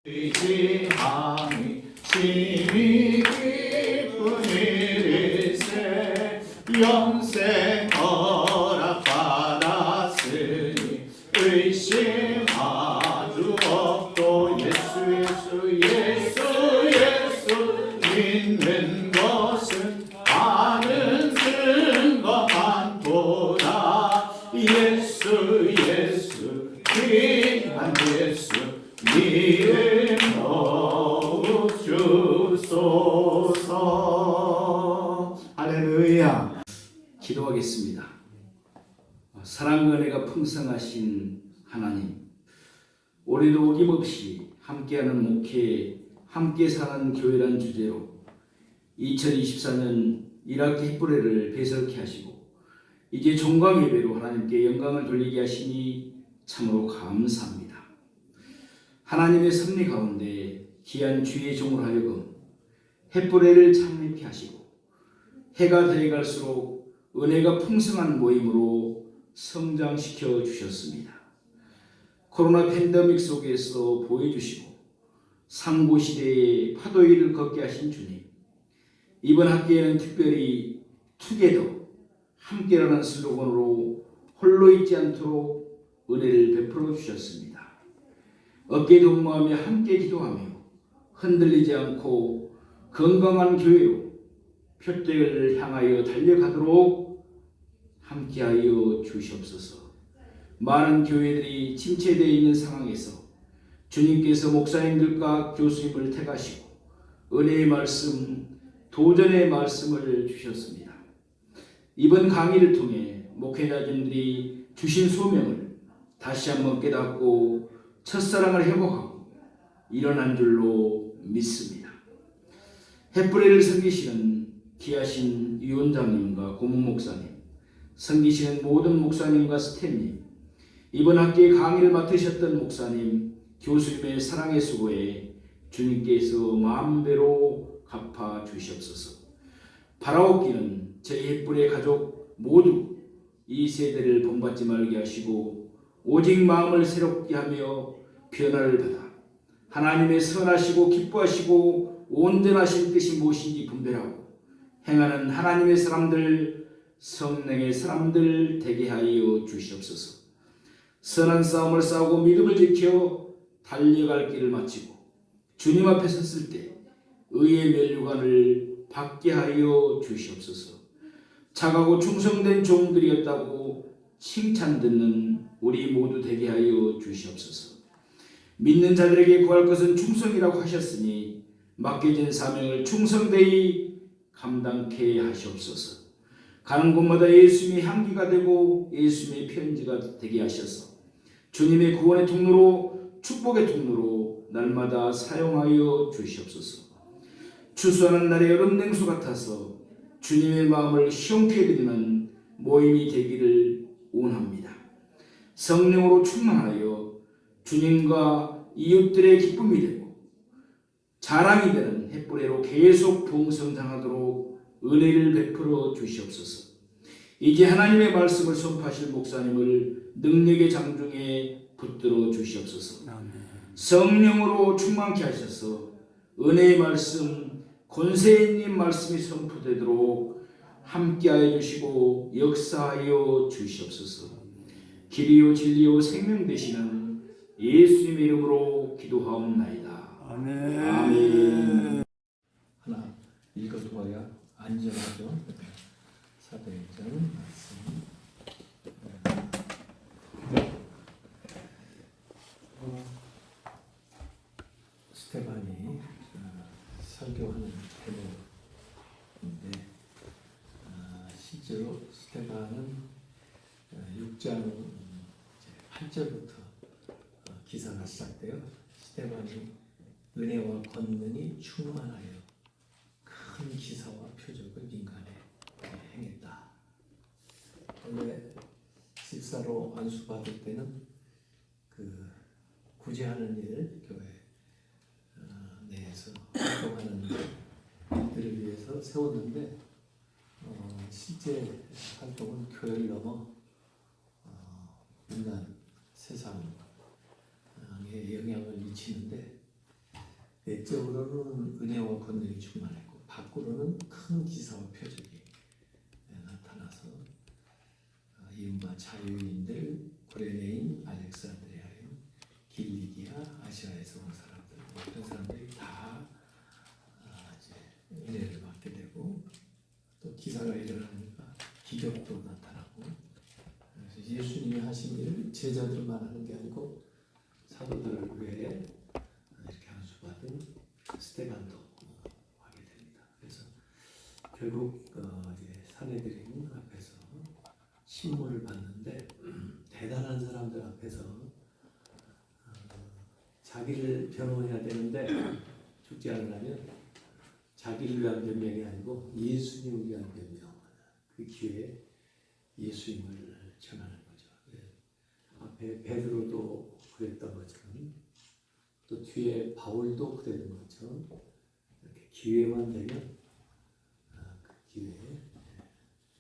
의지함이 심히 깊은 일일세 영생 허락받았으니 의심하주 없고 예수 믿는 것은 아는 증거 많도다. 예수 귀한 예수 이름 넣어주소서. 할렐루야. 기도하겠습니다. 사랑과 은혜가 풍성하신 하나님, 올해도 어김없이 함께하는 목회, 함께 사는 교회란 주제로 2024년 1학기 햇불회를 배설케 하시고 이제 종강 예배로 하나님께 영광을 돌리게 하시니 참으로 감사합니다. 하나님의 섭리 가운데 귀한 주의 종으로 하여금 햇불회를 창립케 하시고 해가 되어갈수록 은혜가 풍성한 모임으로 성장시켜 주셨습니다. 코로나 팬데믹 속에서 보여주시고 상고시대의 파도 위를 걷게 하신 주님, 이번 학기에는 특별히 투게더, 함께라는 슬로건으로 홀로 있지 않도록 은혜를 베풀어 주셨습니다. 어깨 동무하며 함께 기도하며 흔들리지 않고 건강한 교회로 표대를 향하여 달려가도록 함께하여 주시옵소서. 많은 교회들이 침체되어 있는 상황에서 주님께서 목사님들과 교수님을 택하시고 은혜의 말씀, 도전의 말씀을 주셨습니다. 이번 강의를 통해 목회자님들이 주신 소명을 다시 한번 깨닫고 첫사랑을 회복하고 일어난 줄로 믿습니다. 햇불회를 섬기시는 귀하신 위원장님과 고문 목사님, 섬기시는 모든 목사님과 스태프님, 이번 학기에 강의를 맡으셨던 목사님, 교수님의 사랑의 수고에 주님께서 만배로 갚아 주시옵소서. 바라옵기는 저희 햇불의 가족 모두 이 세대를 본받지 말게 하시고 오직 마음을 새롭게 하며 변화를 받아 하나님의 선하시고 기뻐하시고 온전하신 뜻이 무엇인지 분별하고 행하는 하나님의 사람들, 성령의 사람들 되게 하여 주시옵소서. 선한 싸움을 싸우고 믿음을 지켜 달려갈 길을 마치고 주님 앞에 섰을 때 의의 면류관을 받게 하여 주시옵소서. 착하고 충성된 종들이었다고 칭찬 듣는 우리 모두 되게 하여 주시옵소서. 믿는 자들에게 구할 것은 충성이라고 하셨으니 맡겨진 사명을 충성되이 감당케 하시옵소서. 가는 곳마다 예수님의 향기가 되고 예수님의 편지가 되게 하셔서 주님의 구원의 통로로, 축복의 통로로 날마다 사용하여 주시옵소서. 추수하는 날의 여름 냉수 같아서 주님의 마음을 시원케 해드리는 모임이 되기를 원합니다. 성령으로 충만하여 주님과 이웃들의 기쁨이 되고 자랑이 되는 햇불회로 계속 부흥성장하도록 은혜를 베풀어 주시옵소서. 이제 하나님의 말씀을 선포하실 목사님을 능력의 장중에 붙들어 주시옵소서. 성령으로 충만케 하셔서 은혜의 말씀, 권세 있는 말씀이 선포되도록 함께하여 주시고 역사하여 주시옵소서. 길이요 진리요 생명 되시는 예수님의 이름으로 기도하옵나이다. 아멘. 하나 읽어두어야 안전하죠. 사도행전 말씀. 스테반이 설교하는 태도인데 실제로 스테반은 6장 8절부터 기사가 시작돼요. 스테반이 은혜와 권능이 충만하여 큰 기사와 표적을 인간에 행했다. 원래 집사로 안수받을 때는 그 구제하는 일, 교회 내에서 활동하는 일들을 위해서 세웠는데 실제 활동은 교회를 넘어 인간 세상에 영향을 미치는데 내적으로는 은혜와 권능이 충만했고 밖으로는 큰 기사와 표적이 나타나서 이른바 자유인들, 구레네인, 알렉산드리아인, 길리기아, 아시아에서 온 사람들 이런 사람들이 다 이제 은혜를 받게 되고 또 기사가 일어나니까 기적도 나타나고 그래서 예수님이 하신 일을 제자들만 하는 게 아니고 사도들 외에 이렇게 안수받은 스테반도 하게 됩니다. 그래서 결국 이제 사내들인 앞에서 신문을 받는데 대단한 사람들 앞에서 자기를 변호해야 되는데 죽지 않으려면 자기를 위한 변명이 아니고 예수님을 위한 변명 그 기회에 예수님을 전하는 거죠. 앞에 베드로도 그랬던 것처럼 또 뒤에 바울도 그랬던 것처럼 이렇게 기회만 되면 그 기회에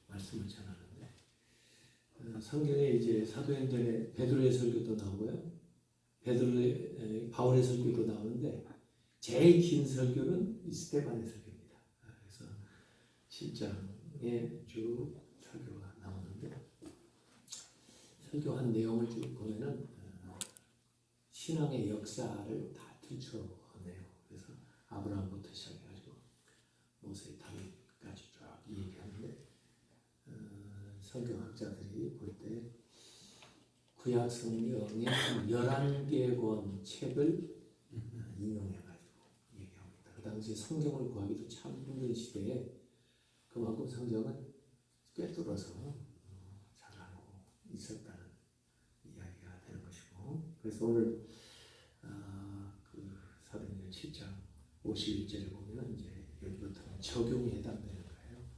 말씀을 전하는데 성경에 이제 사도행전에 베드로의 설교도 나오고요. 바울의 설교도 나오는데 제일 긴 설교는 이 스데반의 설교입니다. 그래서 7장에 쭉 설교가 나오는데 설교한 내용을 쭉 보면은 신앙의 역사를 다 들춰내요. 그래서 아브라함부터 시작해가지고 모세, 다윗까지 쫙 얘기하는데 성경학자들이 볼 때 구약 성경의 11개 권 책을 인용해가지고 얘기합니다. 그 당시 성경을 구하기도 참 힘든 시대에 그만큼 성경은 꿰뚫어서 잘 알고 있었다는 이야기가 되는 것이고 그래서 오늘 그 사도행전 7장 51절을 보면 이제 여기부터는 적용이 해당되는 거예요.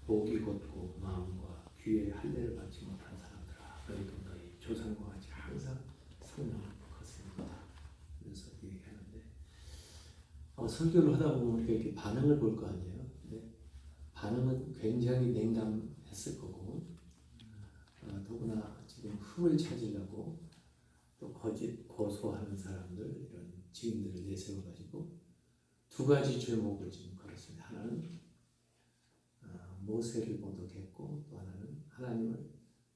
목이 곧고 마음과 귀에 할례를 받지 못한 사람들아 너희도 너희 조상과 같이 항상 성령을 거스린다. 그래서 얘기하는데 설교를 하다 보면 우리가 이렇게 반응을 볼 거 아니에요. 근데 반응은 굉장히 냉담했을 거고 더구나 지금 흠을 찾으려고 또 거짓 고소하는 사람들 이런 증인들을 내세워가지고 두 가지 죄목을 지금 걸었습니다. 하나는 모세를 모독했고 또 하나는 하나님을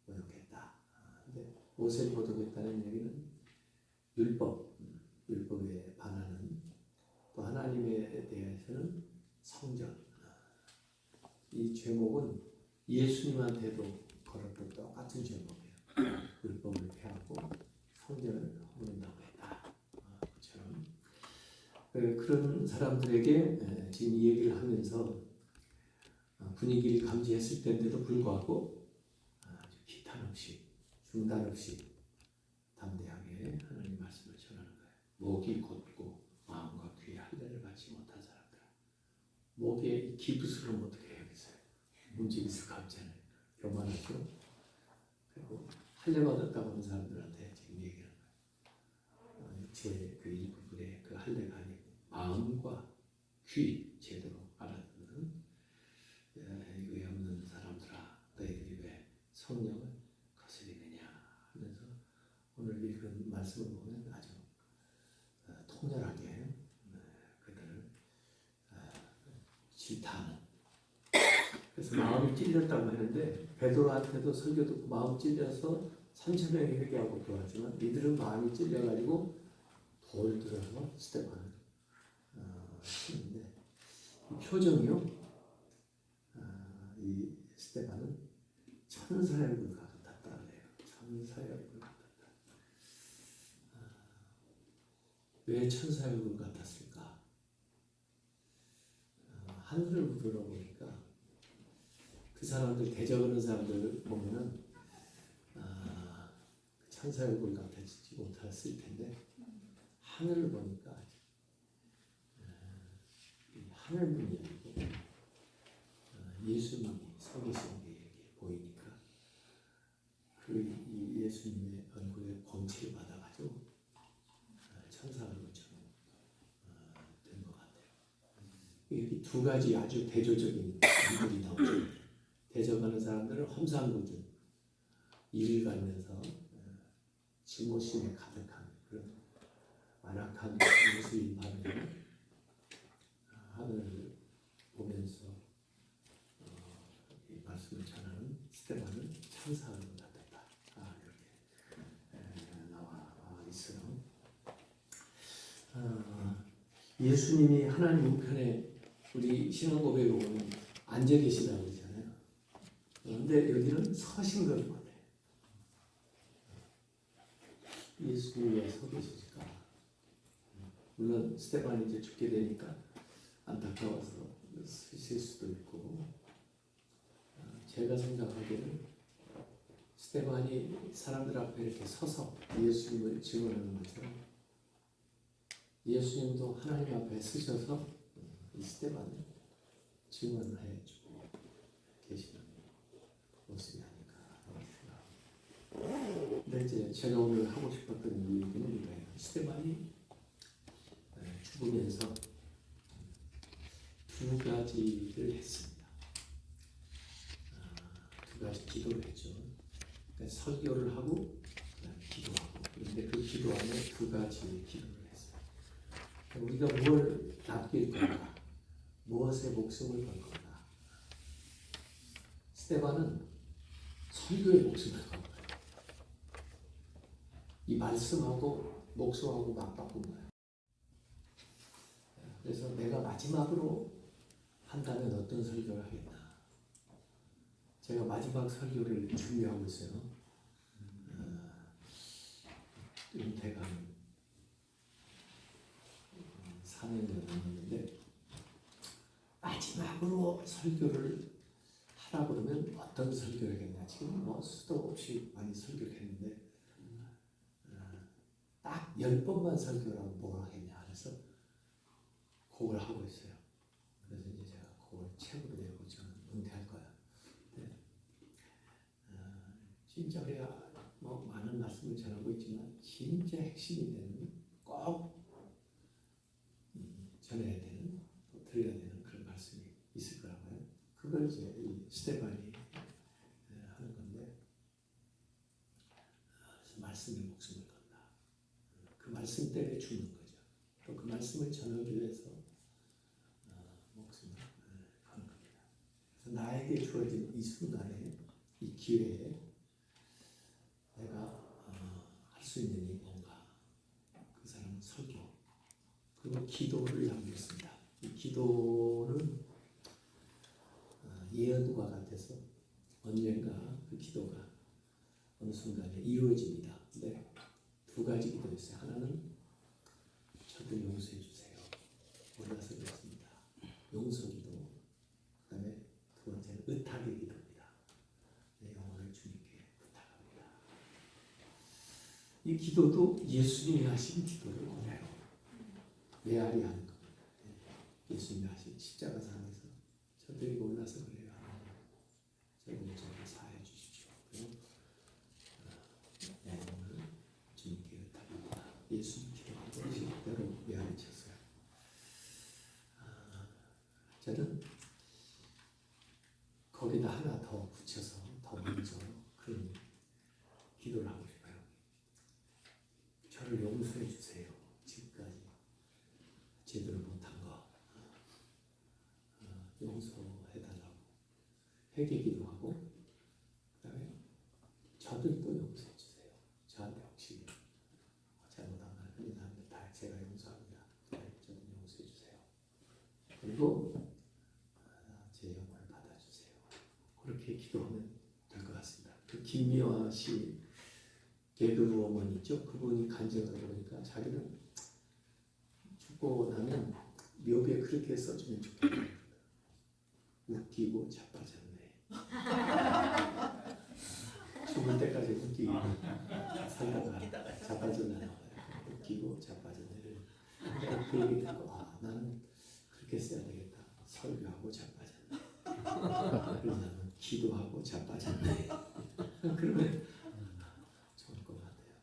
모독했다. 근데 모세를 모독했다는 얘기는 율법에 반하는 또 하나님에 대해서는 성전. 이 죄목은 예수님한테도 걸었던 똑같은 죄목이에요. 율법을 폐하고 성전을 허물린다고 했다. 그처럼 그런 사람들에게 지금 이 얘기를 하면서 분위기를 감지했을 때인데도 불구하고 아주 기탄 없이 중단 없이 담대하게 하나님 말씀을 전하는 거예요. 목이 곧고 마음과 귀에 할례를 받지 못한 사람들. 목에 기부스러움 어떻게 해야겠어요? 움직일 수가 없잖아요. 교만하죠. 그리고 할례 받았다고 하는 사람들한테 지금 얘기하는 거예요. 제 그 일부분의 그 할례가 아니고 마음과 귀 제대로 알아듣는 의에 없는 사람들아 너희들이 왜 성령을 거스리느냐 하면서 오늘 읽은 말씀을 보면 아주 통렬하게 그들을 질타하는 그래서 마음이 찔렸다고 하는데 베드로한테도 설교 듣고 마음 찔려서 3,000명이 회개하고 그러하지만 이들은 마음이 찔려가지고 돌 들어서 스데반을 치는데 이 표정이요 이 스데반은 천사의 얼굴과 같았다 그래요. 천사의 얼굴 같았다. 왜 천사의 얼굴 같았을까? 하늘을 둘러보니까 그 사람들 대적하는 사람들 보면은 천사의 얼굴 같아지지 못했을 텐데 하늘을 보니까 하늘문이 아니고 예수님이 서 계신 게 이렇게 보이니까 그 예수님의 얼굴에 권치를 받아가지고 천사 얼굴처럼 된 것 같아요. 이렇게 두 가지 아주 대조적인 인물이 나오죠. 대적하는 사람들은 험상궂은 일을 가면서 증오심에 가득한 그런 완악한 모습이 반면 예수님이 하나님 우편에 우리 신앙 고백에 보면 앉아 계시다고 그러잖아요. 그런데 여기는 서신 걸 보네. 예수님이 왜 서 계실까? 물론 스테반이 이제 죽게 되니까 안타까워서 쓰실 수도 있고, 제가 생각하기에는 스테반이 사람들 앞에 이렇게 서서 예수님을 증언하는 것처럼 예수님도 하나님 앞에 서셔서 이 스테반을 증언해 주고 계시는 모습이 아닐까 생각합니다. 근데 이제 제가 오늘 하고 싶었던 이 얘기는 이거예요. 스테반이 죽으면서 두 가지를 했습니다. 두 가지 기도를 했죠. 그러니까 설교를 하고 기도하고. 그런데 그 기도 안에 두 가지 기도를 했어요. 우리가 뭘 남길 건가? 무엇에 목숨을 걸 건가? 스테반은 설교에 목숨을 건 거예요. 이 말씀하고 목숨하고 맞바꾼 거예요. 그래서 내가 마지막으로 한다면 어떤 설교를 하겠나? 제가 마지막 설교를 준비하고 있어요. 은퇴가 4년이 넘었는데 마지막으로 설교를 하라 그러면 어떤 설교를 하겠냐? 지금 뭐 수도 없이 많이 설교를 했는데 딱 10번만 설교라고 뭐라 하겠냐? 그래서 그걸 하고 있어요. 그래서 이제 제가 그걸 책으로 내고 저는 은퇴할 거야. 네. 진짜 우리가 뭐 많은 말씀을 전하고 있지만 진짜 핵심이 되는 꼭 전해야 되는, 또 들어야 되는 그런 말씀이 있을 거라고요. 그걸 이제 이 스테반이 하는 건데, 그래서 말씀에 목숨을 건다. 그 말씀 때문에 죽는 거죠. 또 그 말씀을 전하기 위해서 목숨을 거는 겁니다. 그래서 나에게 주어진 이 순간에, 이 기회에 내가 할 수 있는 일이 뭔가? 그 사람은 설교, 그리고 기도를 남겼습니다. 이 기도는 예언과 같아서 언젠가 그 기도가 어느 순간에 이루어집니다. 근데 두 가지 기도였어요. 하나는 저를 용서해 주세요. 올라서 그랬습니다. 용서 기도. 그 다음에 두 번째는 의탁의 기도입니다. 내 영혼을 주님께 부탁합니다. 이 기도도 예수님이 하신 기도를 그대로 메아리 하는 겁니다. 예수님이 하신 십자가상에서 저들이 올라서 그래요. 저들을 사하여 주십시오. 그리고 내 영혼을 주님께 의탁합니다. 예수님 기도하고 그대로 메아리 쳤어요. 저는 거기다 하나 더 붙여서 더 먼저 그런 기도를 하고 싶어요. 저를 용서해 주세요. 지금까지 제대로 못한 거 용서해달라고 회개 기도하고, 그 다음에 저들도 용서해 주세요. 저한테 혹시 잘못한 말 흘리나면 다 제가 용서합니다. 저는 용서해 주세요. 그리고 제 영혼을 받아주세요. 그렇게 기도하면 될 것 같습니다. 그 김미화 씨 개그 어머니 있죠? 그분이 간증을 해보니까 자기는 죽고 나면 묘비에 그렇게 써주면 좋겠다. 웃기고 자빠졌네. 죽을 때까지 웃기고 살다가 자빠졌나 나와요. 웃기고 자빠졌네를. 그 얘기 듣고 나는 그렇게 써야 되겠다. 설교하고 자빠졌네. 그러면 기도하고 자빠졌네. 그러면 좋을 것 같아요.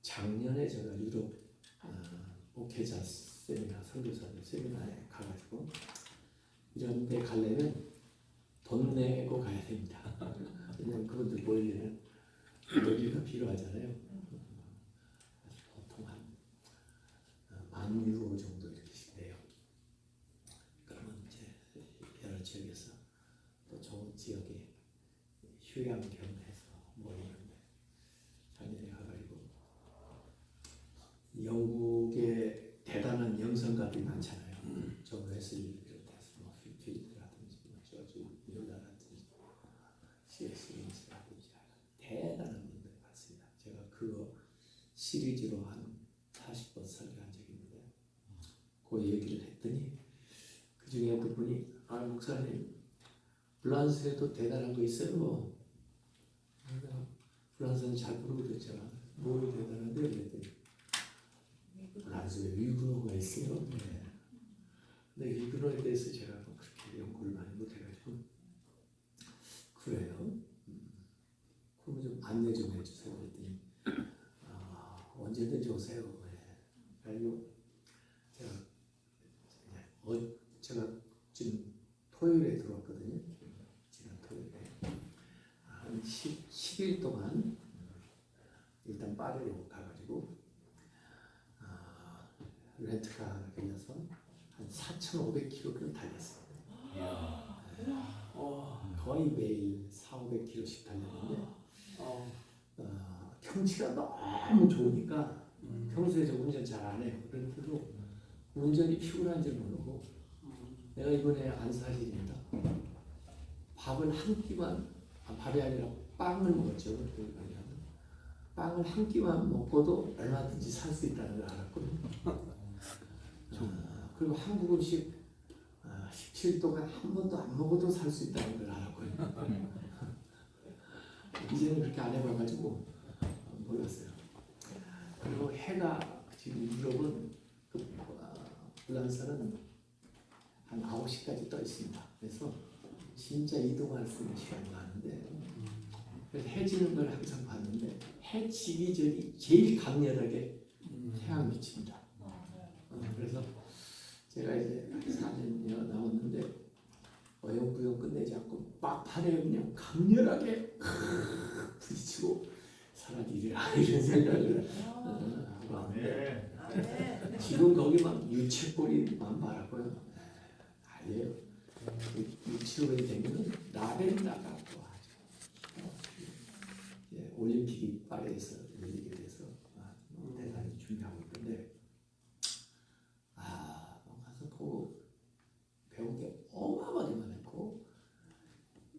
작년에 제가 유럽 목회자 세미나, 선교사들 세미나에 가가지고 이런 데 가려면 돈 내고 가야 됩니다. 왜냐면 그분들 모이려면 여기가 필요하잖아요. 보통 한 10,000유로 정도 이렇게 돼요. 그러면 이제 여러 지역에서 또 좋은 지역에 휴양 겸해서 모이는데 작년에 가가지고 시리즈로 한 40번 설교한 적이 있는데 그 얘기를 했더니 그 중에 어떤 분이 목사님 불란서에도 대단한 거 있어요. 내가 불란서는 잘 모르고 그랬잖아. 뭐가 대단한데 그랬더니 불란서에 위구노가 있어요. 네. 근데 위구노에 대해서 제가 그렇게 연구를 많이 못해가지고 그래요. 그러면 좀 안내 좀 해주세요. 그랬더니 언제든지 오세요. 네. 그리고 제가 지금 토요일에 들어왔거든요. 지난 토요일에 한 10일 동안 일단 파리로 가가지고 렌트카 빌려서 한 4,500km를 달렸어요. 거의 매일 4,500km씩 달렸는데 경치가 너무 좋으니까 평소에 저 운전 잘 안 해요. 그런데도 운전이 피곤한 줄 모르고 내가 이번에 안 사실입니다. 밥을 한 끼만 밥이 아니라 빵을 먹었죠. 빵을 한 끼만 먹고도 얼마든지 살 수 있다는 걸 알았거든요. 그리고 한국 음식 17일 동안 한 번도 안 먹어도 살 수 있다는 걸 알았거든요. 이제는 그렇게 안 해봐가지고 몰랐어요. 그리고 해가 지금 유럽은 불란서는 한 9시까지 떠 있습니다. 그래서 진짜 이동할 수 있는 시간이 많은데 그래서 해 지는 걸 항상 봤는데 해 지기 전이 제일 강렬하게 태양이 비칩니다. 그래서 제가 이제 4년여 남았는데 어영부영 끝내지 않고 막판에 그냥 강렬하게 부딪히고 살아지리라 이런 생각을 하고 왔는데 지금 거기만 유채꼬리만 말하고요. 아니에요. 유치원이 되면은 라벤더가 또 하죠. 올림픽이 파리에서 열리게 돼서 대단히 준비하고 있는데 가서 보고 배운 게 어마어마하게 많고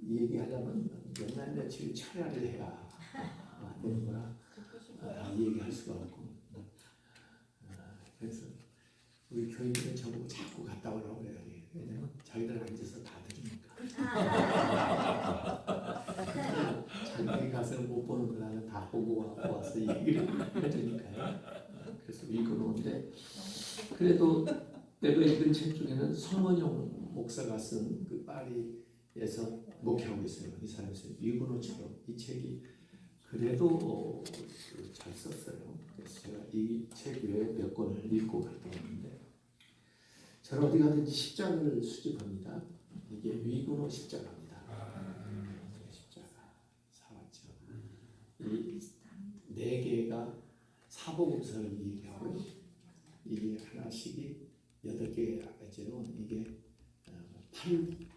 얘기하려면 몇 날 며칠 철야를 해야 되는 거라 얘기할 수가 없고 그래서 우리 교인들은 저보고 자꾸 갔다 오라고 그래요. 왜냐면 자기들 앉아서 다 들으니까. 자기들이 가서 못 보는 거 나는 다 보고 와서 얘기를 해주니까요. 그래서 읽어놓은데 그래도 내가 읽은 책 중에는 송원용 목사가 쓴 그 파리에서 목회하고 있어요. 이 사람이 위구노처럼 이 책이 그래도 잘 썼어요. 그래서 제가 이 책 외에 몇 권을 읽고 갔다 왔는데 저는 어디 가든지 십자가를 수집합니다. 이게 위구노 십자가입니다. 십자가 사왔죠. 이 네 개가 사복음서를 얘기하고요. 이게 하나씩이 8개죠. 이게 팔복이에요.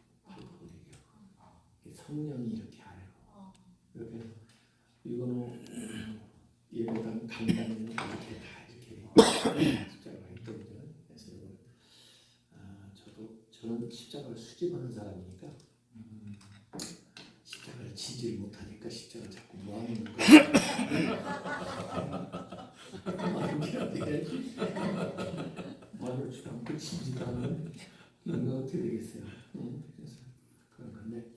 성령이 이렇게 하래요. 이렇게 위구노 예배당 강단에는 이렇게 다 이렇게 십자가가 있거든요. 그래서 이걸 저는 십자가를 수집하는 사람이니까 십자가를 지지를 못하니까 십자가 자꾸 모아놓는 거예요. 모아놓지 않고 지지도 않는 이거 어떻게 되겠어요? 그래서 그런 건데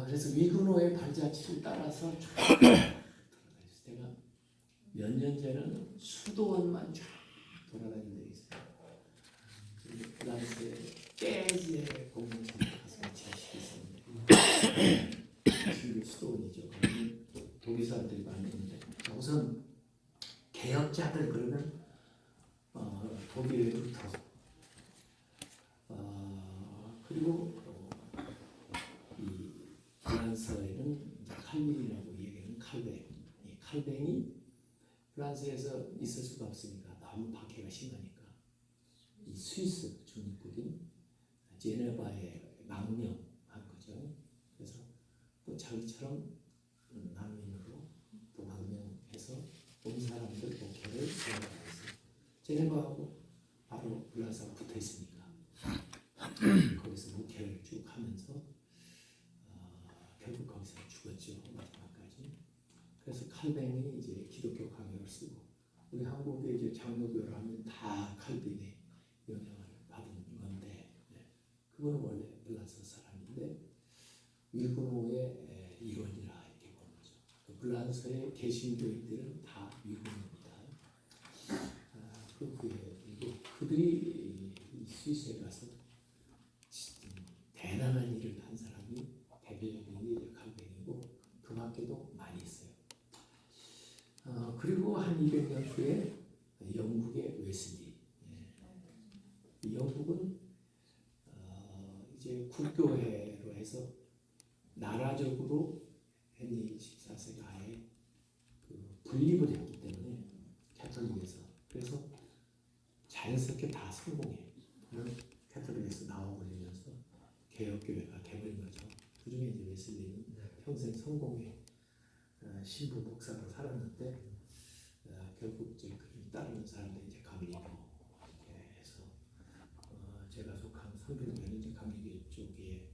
그래서 위구노의 발자취를 따라서 쭉 제가 몇 년 전에는 수도원만 쫙 돌아다닌 적이 있어요. 프랑스의 깨지의 공동체에 가서 같이 하시고 있었는데 지금 수도원이죠. 독일 사람들이 많이 있는데 우선 개혁자들 그러면 독일의 루터 그리고 이 프랑스에는 칼빈이라고 얘기하는 칼뱅. 이 칼뱅이 프랑스에서 있을 수가 없으니까 너무 박해가 심하니까 이 스위스 중립국인 제네바에 망명한 거죠. 그래서 또 자기처럼 난민으로 또 망명해서 온 사람들 목회를 제네바에서 제네바하고 바로 불란서가 붙어 있으니까 거기서 목회를 쭉 하면서 결국 거기서 죽었죠. 마지막까지. 그래서 칼뱅이 이제 기독교 강요를 쓰고 우리 한국의 이제 장로교를 하면 다 칼빈의 영향을 받은 건데 그거는 원래 블란서 사람인데 위구노의 일원이라 이렇게 보는 거죠. 그 블란서의 개신교인들은 다 위구노입니다. 그리고 그들이 스위스에 가서 대단한 일을 한 사람이 대표적인 게 칼뱅이고 그 밖에도 많이 있어요. 그리고 한 200년 후에 영국의 웨슬리. 이 영국은 이제 국교회로 해서 나라적으로 헨리 14세가 아예 분립을 했기 때문에 캐톨릭에서 그래서 자연스럽게 다 성공해요. 캐톨릭에서 나와버리면서 개혁교회가 돼버린 거죠. 그중에 이제 웨슬리는 평생 성공해 신부 목사로 살았는데 결국 이제 그를 따르는 사람들이 이제 감리교 이렇게 해서 제가 속한 성균교회는 이제 감리교 쪽에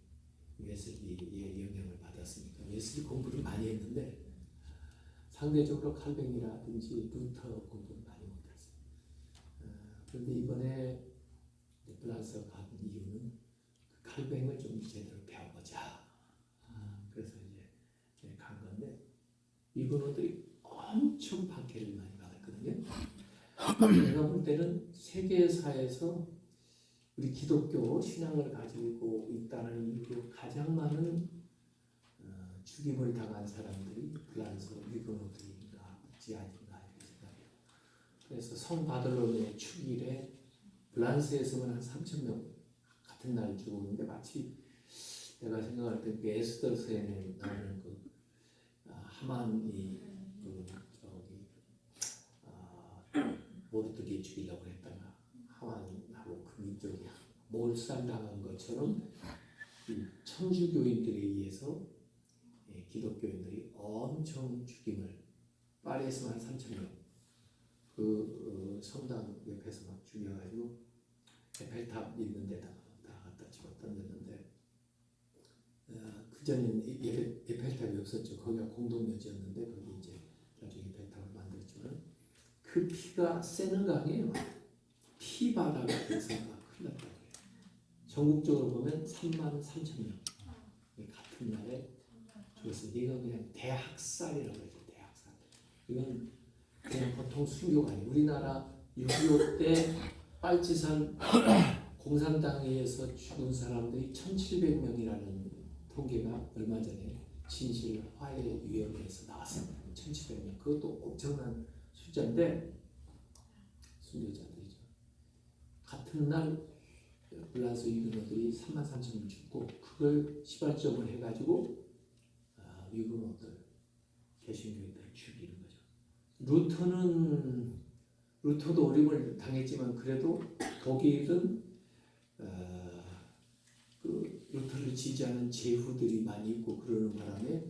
웨슬리의 영향을 받았으니까 웨슬리 공부를 많이 했는데 상대적으로 칼뱅이라든지 루터 공부를 많이 못했어요. 그런데 이번에 블란서 간 이유는 그 칼뱅을 좀 제대로 배워보자. 그래서 이제 간 건데 이분들이 엄청 박해를 많이 받았거든요. 내가 볼 때는 세계사에서 우리 기독교 신앙을 가지고 있다는 이유로 가장 많은 죽임을 당한 사람들이 블란서 위그노들인가 지 아닌가 이렇게 생각해요. 그래서 성 바들로의 축일에 블란스에서만 한 3,000명 같은 날 죽었는데 마치 내가 생각할 때 그 에스더서에 나오는 그 하만이 모르드게 죽이려고 했다가 하만하고 그 민족이 몰살당한 것처럼 이 천주교인들에 의해서 기독교인들이 엄청 죽임을 파리에서 한 3,000명 그 성당 옆에서 막 죽여가지고 에펠탑 있는 데다가 다 갖다 집어 던졌는데 그 전에는 에펠탑이 없었죠. 거기가 공동묘지였는데 거기 이제 나중에 에펠탑을 만들었지만 그 피가 세느강에 피바다가 돼서 막 흘렀다고 해요. 전국적으로 보면 33,000명 같은 날에 죽었어요. 이건 그냥 대학살이라고 하죠. 대학살. 이건 그냥 보통 순교가 아니에요. 우리나라 6.25 때 빨치산 공산당에 의해서 죽은 사람들이 1,700명이라는 통계가 얼마 전에 진실화해위원회에서 나왔어요. 1,700명. 그것도 엄청난 숫자인데 순교자들이죠. 같은 날 블란서 위그노들이 33,000명 죽고 그걸 시발점을 해가지고 위그노들 개신교인들을 죽이는 거죠. 루터도 어림을 당했지만 그래도 독일은 그 루터를 지지하는 제후들이 많이 있고 그러는 바람에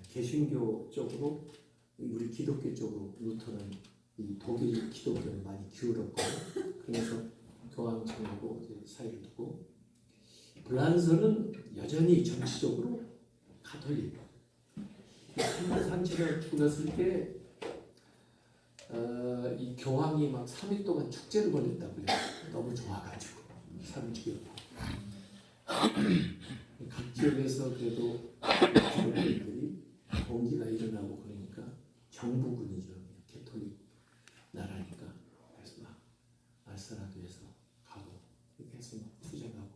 개신교 쪽으로 우리 기독교 쪽으로 루터는 이 독일 기독교를 많이 기울었고 그래서 교황청하고 사이를 두고 블란서는 여전히 정치적으로 가톨릭. 산치가 죽었을 때 이 교황이 막 3일 동안 축제를 벌였다고 해요. 너무 좋아가지고 사람 죽였고 각 지역에서 그래도 기독교인들이 봉기가 일어나고 그러니까 정부군이죠. 캐톨릭 나라니까 그래서 막 알사라도에서 가고 이렇게 해서 막 투쟁하고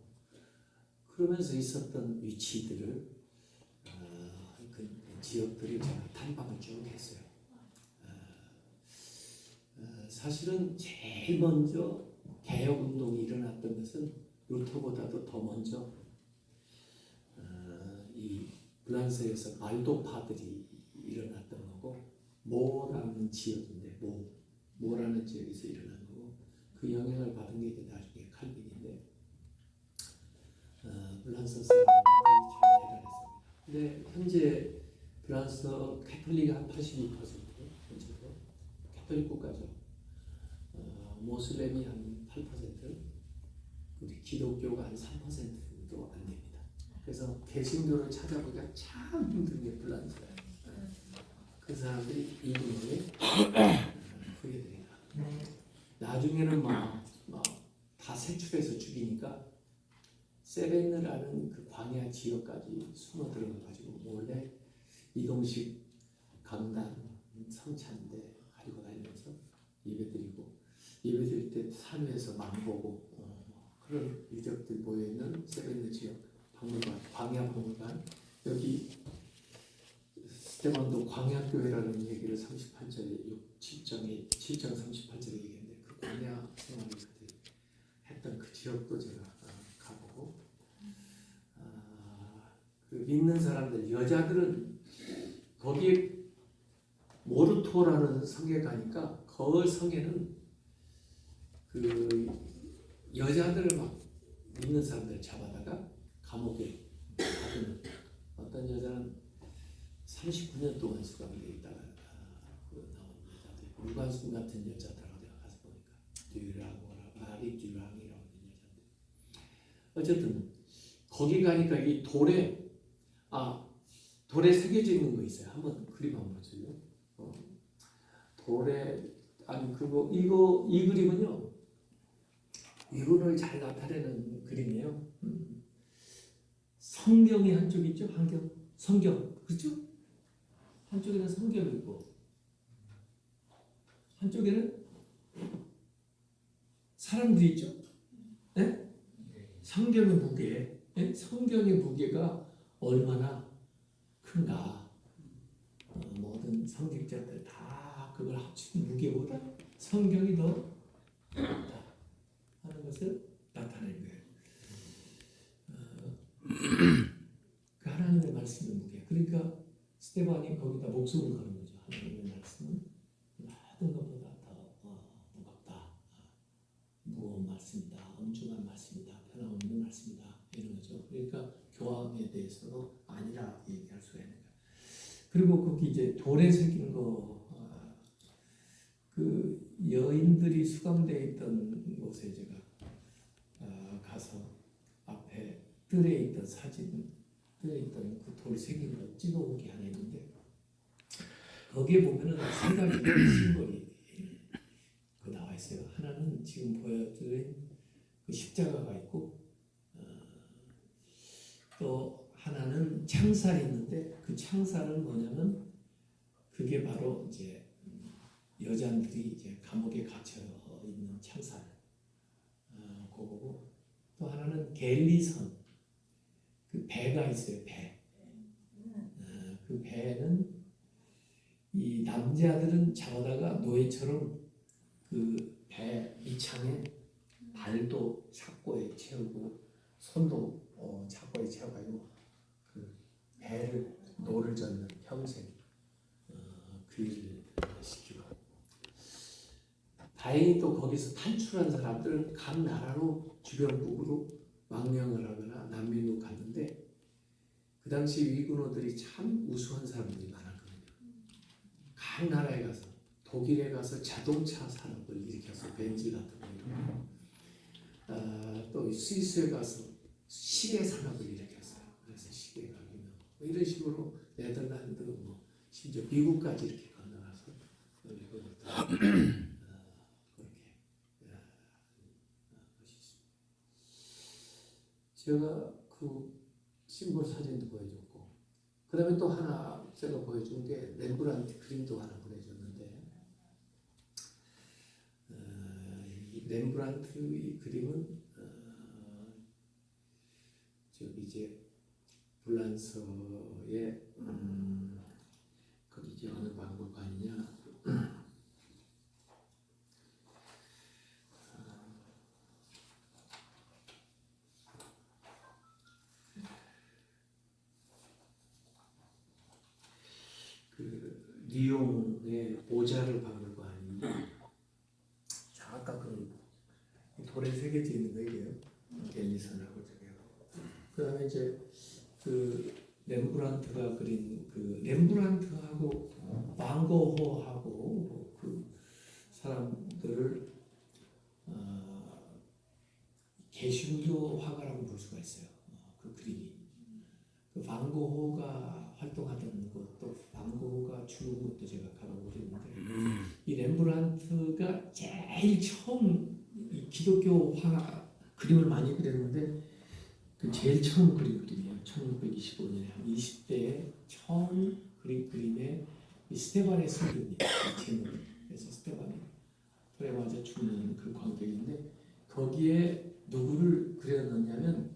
그러면서 있었던 위치들을 그 지역들을 제가 탐방을 쭉 했어요. 사실은 제일 먼저 개혁운동이 일어났던 것은 루터보다도 더 먼저 이 블란서에서 말도파들이 일어났던 거고 모라는 지역인데 모라는 지역에서 일어난 거고 그 영향을 받은 게 이제 나중에 칼빈인데 블란서 사람들이 참 대단했습니다. 근데 현재 블란서 캐톨릭이 한 82% 현재도 캐톨릭 국가죠. 모슬렘이 한 8%, 우리 기독교가 한 3%도 안 됩니다. 그래서 개신교를 찾아보기가 참 힘든 게 블란서예요. 그 사람들이 이분에 후예들이다. 나중에는 막 다 색출해서 죽이니까 세벤느라는 그 광야 지역까지 숨어 들어가 가지고 몰래 이동식 강단 성찬대 가지고 다니면서 예배드리고 예배드릴 때 산 위에서 망보고 그런 유적들 모여있는 세벤느 지역 박물관, 광야 박물관. 여기 스테반도 광야교회라는 얘기를 38절에 7장 38절에 얘기했는데 그 광야 생활을 그때 했던 그 지역도 제가 가보고 그 믿는 사람들 여자들은 거기에 모르토라는 성에 가니까 그 성에는 그 여자들을 막 믿는 사람들 잡아다가 감옥에 가두는 어떤 여자는 39년 동안 수감돼 있다가 그 나온 여자들 무관순 같은 여자들하고 내가 가서 보니까 듀랑이라고 마리듀랑이라고 하는 여자들 어쨌든 거기 가니까 이 돌에 새겨져 있는 거 있어요. 한번 그림 한번 보세요. 돌에 아니 그거 이 그림은요 이분을 잘 나타내는 그림이에요. 성경이 한쪽 있죠. 성경 그렇죠? 한쪽에는 성경이 있고 한쪽에는 사람들이 있죠. 네? 성경의 무게, 네? 성경의 무게가 얼마나 큰가. 모든 성직자들 다 그걸 합친 무게보다 성경이 더 크다 하는 것을 나타내는 거예요. 그 하나님의 말씀의 무게. 그러니까 스테반이 거기다 목숨을 거는 거죠. 하나님의 말씀은 모든 것보다 더 무겁다. 무거운 말씀이다. 엄중한 말씀이다. 변함없는 말씀이다. 이런 거죠. 그러니까 교황에 대해서도 아니라 얘기할 수가 있는 거예요. 그리고 거기 이제 돌에 새긴 거, 그 여인들이 수감되어 있던 곳에 제가 가서 앞에 뜰에 있던 사진, 뜰에 있던 그 돌 새긴 거 찍어온 게 하나 있는데 거기에 보면은 세 가지 심벌이 그 나와 있어요. 하나는 지금 보여드린 그 십자가가 있고 또 하나는 창살이 있는데 그 창살은 뭐냐면 그게 바로 이제 여자들이 이제 감옥에 갇혀 있는 창살 그거고 또 하나는 겔리선 그 배가 있어요. 그 배는 이 남자들은 잡아다가 노예처럼 그 배 밑창에 발도 착고에 채우고 손도 착고에 채워가지고 그 배를 노를 젓는 평생 그 일을 시키고 다행히 또 거기서 탈출한 사람들은 각 나라로 주변국으로 망명을 하거나 난민으로 갔는데 그 당시 위군어들이 참 우수한 사람들이 많았거든요. 각 나라에 가서 독일에 가서 자동차 산업을 일으켜서 벤츠 같은 거 이런 거, 또 스위스에 가서 시계 산업을 일으켰어요. 그래서 시계가 유명. 이런 식으로 네덜란드, 심지어 미국까지 이렇게 건너가서 그렇게 제가 그 심볼 사진도 보여줬고 그 다음에 또 하나 제가 보여준 게 렘브란트 그림도 하나 보내줬는데 이 렘브란트 이 그림은 저기 이제 불란서의 거기 이제 어느 박물관이냐 그 리옹의 오자르 박물관인데 자 아까 그 돌에 새겨져 있는 거 이게요. 갤리선하고 저게요. 그다음에 이제 그 렘브란트가 그린 그 렘브란트하고 방고호하고 그 사람들을 개신교 화가라고 볼 수가 있어요. 그 그림이 그 방고호가 활동하던 곳도 남고가 죽은 것도 제가 가보고 그랬는데 이 렘브란트가 제일 처음 이 기독교화 그림을 많이 그렸는데 그 제일 처음 그린 그림이에요. 1625년에 한 20대에 처음 그린 그림에 이 스테반의 순교입니다. 제목. 그래서 스테반이 돌에 맞아 죽는 그 광경인데 거기에 누구를 그려놓냐면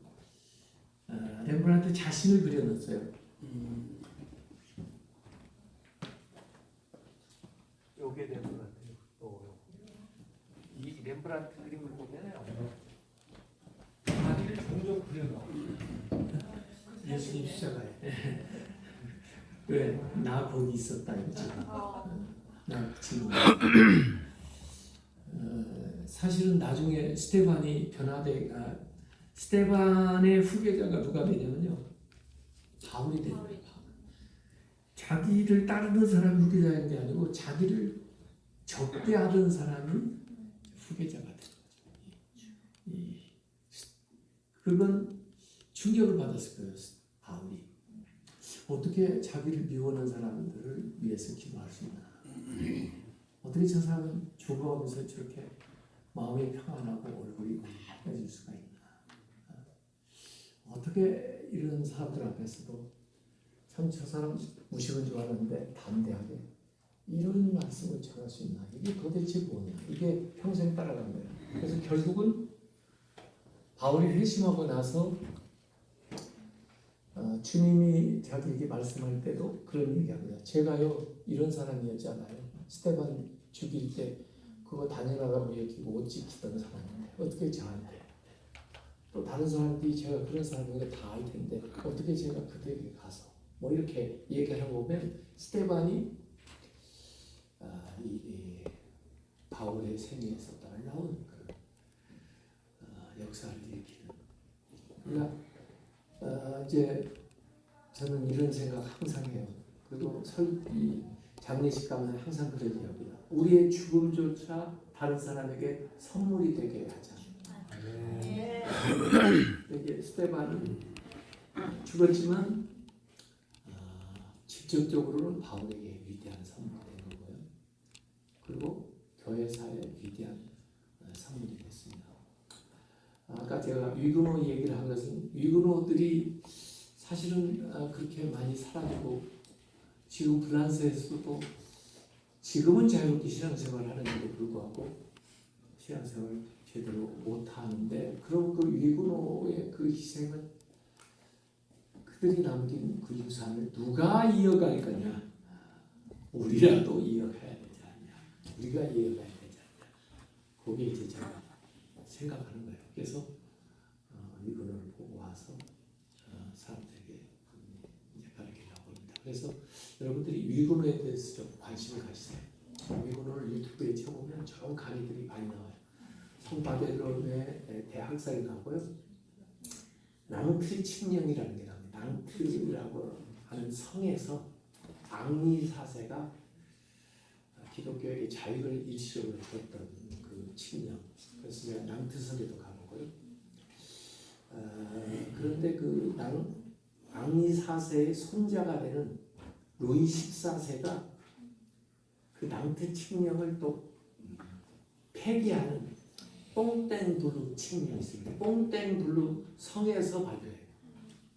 렘브란트 자신을 그려놨어요. 요게 렘브란트예요. 이 렘브란트 그림을 보면요, 자기를 종종 그려놔. 예수님 십자가에. 왜? 나 거기 있었다 이거지. 나 지금. 사실은 나중에 스테반이 스테반의 후계자가 누가 되냐면요, 바울이 됩니다. 자기를 따르는 사람이 후계자인 게 아니고 자기를 적대하던 사람이 후계자가 되는 거죠. 그건 충격을 받았을 거예요. 바울이 어떻게 자기를 미워하는 사람들을 위해서 기도할 수 있나? 어떻게 저 사람은 죽어가면서 저렇게 마음이 평안하고 얼굴이 밝아질 수가 있나? 어떻게 이런 사람들 앞에서도 참 저 사람 무식한 줄 알았는데 담대하게 이런 말씀을 전할 수 있나? 이게 도대체 뭐냐? 이게 평생 따라간 거예요. 그래서 결국은 바울이 회심하고 나서 주님이 자기에게 말씀할 때도 그런 얘기합니다. 제가요 이런 사람이었잖아요. 스테반 죽일 때 그거 당연하다고 여기고 못 지키던 사람인데 어떻게 저한테, 또 다른 사람들이 제가 그런 사람인 다 알 텐데 어떻게 제가 그들에게 가서 뭐 이렇게 얘기하는 거 보면 스테반이 이 바울의 생애에서 놀라운 그 역사를 일으키는. 그러니까 이제 저는 이런 생각 항상 해요. 그리고 장례식 가면 항상 그런 얘기합니다. 우리의 죽음조차 다른 사람에게 선물이 되게 하자. 이게 스테반은 죽었지만 직접적으로는 바울에게 위대한 선물이 된 거고요. 그리고 교회사에 위대한 선물이 됐습니다. 아까 제가 위근호 얘기를 한 것은 위근호들이 사실은 그렇게 많이 사라지고 지금 프랑스에서도 지금은 자유롭게 신앙생활을 하는데도 불구하고 신앙생활을 제대로 못하는데, 그럼 그 위근호의 그 희생은 그들이 남긴 그 유산을 누가 이어갈 거냐? 우리라도 이어가야 되지 않냐? 우리가 이어가야 되지 않냐? 그게 이제 제가 생각하는 거예요. 그래서 위근호를 보고 와서 사람들에게 이제 가르치려고 합니다. 그래서 여러분들이 위근호에 대해서 좀 관심을 가지세요. 위근호를 유튜브에 쳐보면 저런 강의들이 많이 나와요. 성바델론의 대학살이 나고요. 낭트 칙령이라는 게 나옵니다. 낭트라고 하는 성에서 앙리 4세가 기독교에게 자유를 일시적으로 줬던 그 칙령. 그래서 제가 낭트성에도 가보고요. 그런데 그 앙리 4세의 손자가 되는 루이 14세가 그 낭트 칙령을 또 폐기하는 뽕땡블루 칙령이 있습니다. 뽕땡블루 성에서 발표해요.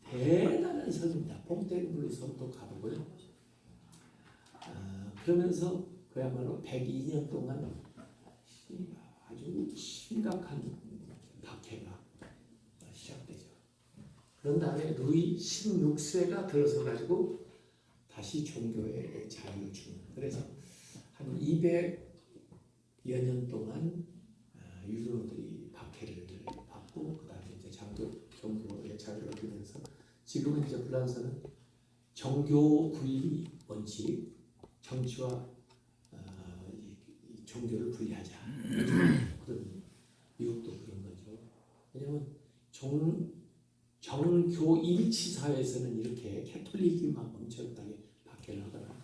대단한 성입니다. 뽕땡블루 성도 가보고요. 그러면서 그야말로 102년 동안 아주 심각한 박해가 시작되죠. 그런 다음에 루이 16세가 들어서 가지고 다시 종교의 자유를 주는. 그래서 한 200여 년 동안 유교들이 박해를 받고 그 다음에 이제 종교의 자유를 얻게 돼서 지금은 이제 프랑스는 정교 분리 원칙, 정치와 종교를 분리하자. 그런 미국도 그런 거죠. 왜냐하면 정교 일치 사회에서는 이렇게 캐톨릭이만 엄청나게 박해를 하거나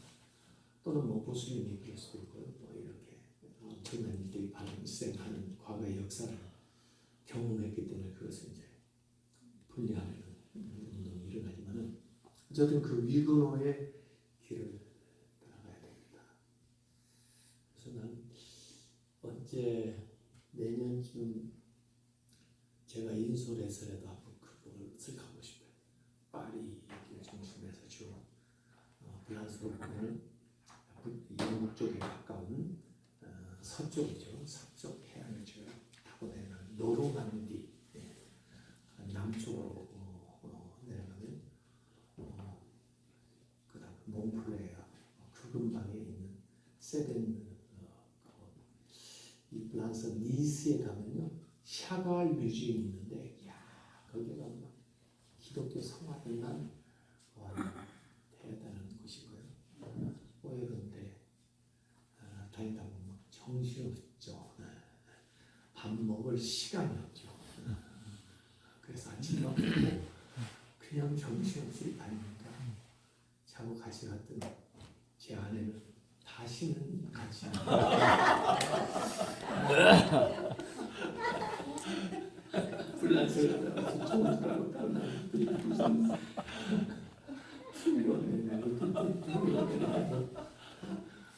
또는 뭐 보수님이 그럴 수도 있고요. 뭐 이렇게 엄청난 일들이 발생하는 과거의 역사를 경험했기 때문에 그것을 이제 분리하려는 운동이 일어나지만은 어쨌든 그 위근호의 길을 따라가야 됩니다. 그래서 난 언제 내년쯤 제가 인솔에서라도 한번 그것을 가고 싶어요. 파리 길 중심에서 주 프랑스로 보면 영국 쪽에 가까운 서쪽이죠. 서쪽 해안을 쭉 타고 내려가는 노르망디 남쪽으로 내려가면 그다음 몽플레야 그 근방에 있는 세덴 이 프랑스 니스에 가면요 샤갈 뮤지엄이 있는데 야 거기가 막 기독교 성화들만 대단한 곳이고요. 오해근데 다니다 보면 정신없죠. 밥 먹을 시간이 없죠. 그래서 아침에 먹고 그냥 정신없이 다니니까 자고 같이 갔던 제 아내는 다시는 같이 불란서를 가서 좋은 사람을 따라가는 무슨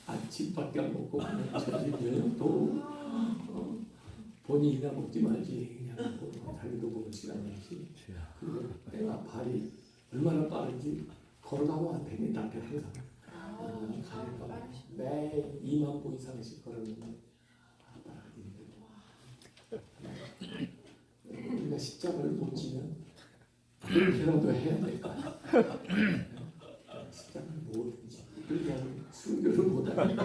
아침밖에 안 먹고 그냥 저녁 또 본인이나 먹지 말지 그냥 뭐 자기도 먹을 시간이지. 그리고 내가 발이 얼마나 빠른지 걸어가고 한 100m 앞에 항상 가니까 매일 2만 보 이상씩 걸었는데 따라가기 힘들고 우리가 십자가를 못 지면 그렇게라도 해야 될까. 십자가를 뭐든지 그냥 순교를 못하니까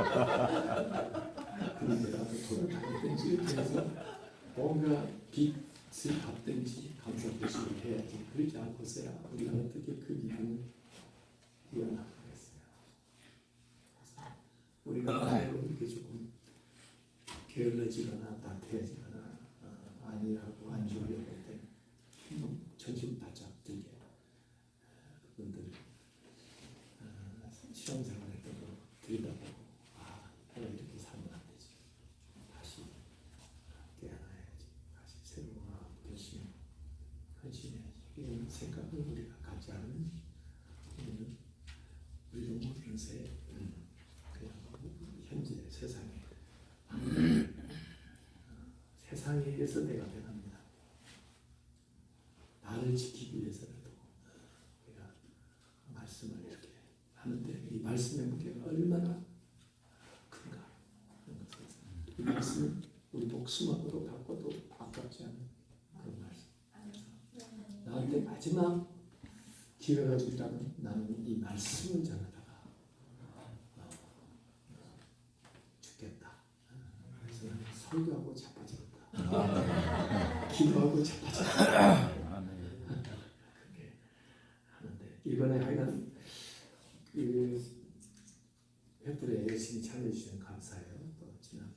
그런데라도 돌아다니든지 해서 뭔가 빚을 갚든지 감사표시를 해야지. 그렇지 않고서야 우리가 어떻게 그 기분을 이어나가겠어요. 우리가 이렇게 조금 게을러지거나 나태해지거나 아니라고 안 주려고 할 때 정신 바짝 들게 그분들 신앙생활을 들여다보고 내가 이렇게 살면 안 되지. 다시 깨어나야지. 다시 새로운 결심, 헌신해야지. 이런 생각을 우리가 갖지 않으면 우리도 모르는 새에 그냥 현재 세상에 의해서 내가 변합니다. 나를 지키기 위해서라도 우리가 말씀을 이렇게 하는데 이 말씀의 무게가 얼마나 큰가 하는 것을 이 말씀은 우리 목숨하고도 갖고도 아깝지 않은 그런 말씀. 나한테 마지막 기회가 주다면 나는 이 말씀을 전하다가 죽겠다. 그래서 나는 설교하고 자빠졌다. 기도하고 자빠졌다. 그렇게 하는데 이번에 하여간 그 횃불에 열심히 참여해주시면 감사해요. 또 지난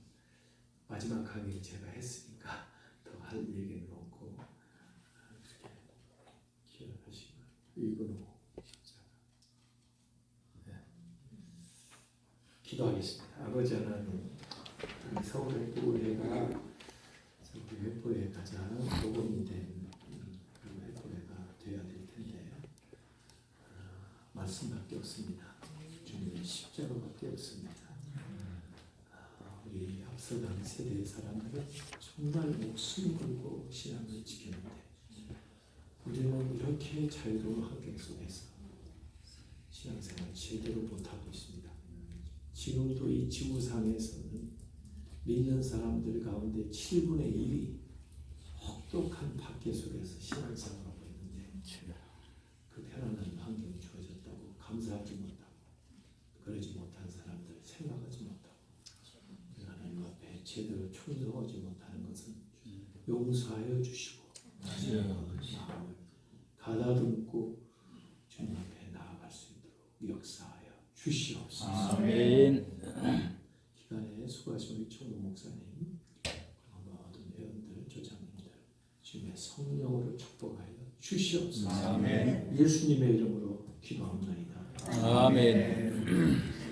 마지막 강의를 제가 했으니까 더 할 얘기는 없고 그렇게 기억하시고 이거는 십자가. 네. 기도하겠습니다. 아버지 하나님, 우리 서울 횃불회가 우리 횃불회 가장 복음이 된 횃불회가 되어야 될 텐데 말씀밖에 없습니다. 주님의 십자가밖에 없습니다. 우리 앞서간 세대의 사람들은 정말 목숨 걸고 신앙을 지켰는데 우리는 이렇게 자유로운 환경 속에서 신앙생활을 제대로 못하고 있습니다. 지금도 이 지구상에서는 믿는 사람들 가운데 7분의 1이 혹독한 박해 속에서 신앙생활하고 있는데 그 편안한 환경이 주어졌다고 감사하지 못하고 그러지 못한 사람들 생각하지 못하고 하나님 앞에 제대로 충성하지 못하는 것은 용서하여 주시고 마음을 가다듬고 주님 앞에 나아갈 수 있도록 역사하여 주시옵소서. 아멘. 기간에 수고하신 우리 총무 목사님, 모든 회원들, 조장님들 주님의 성령으로 축복하여 주시옵소서. 아멘. 예수님의 이름으로 기도합니다. 아멘.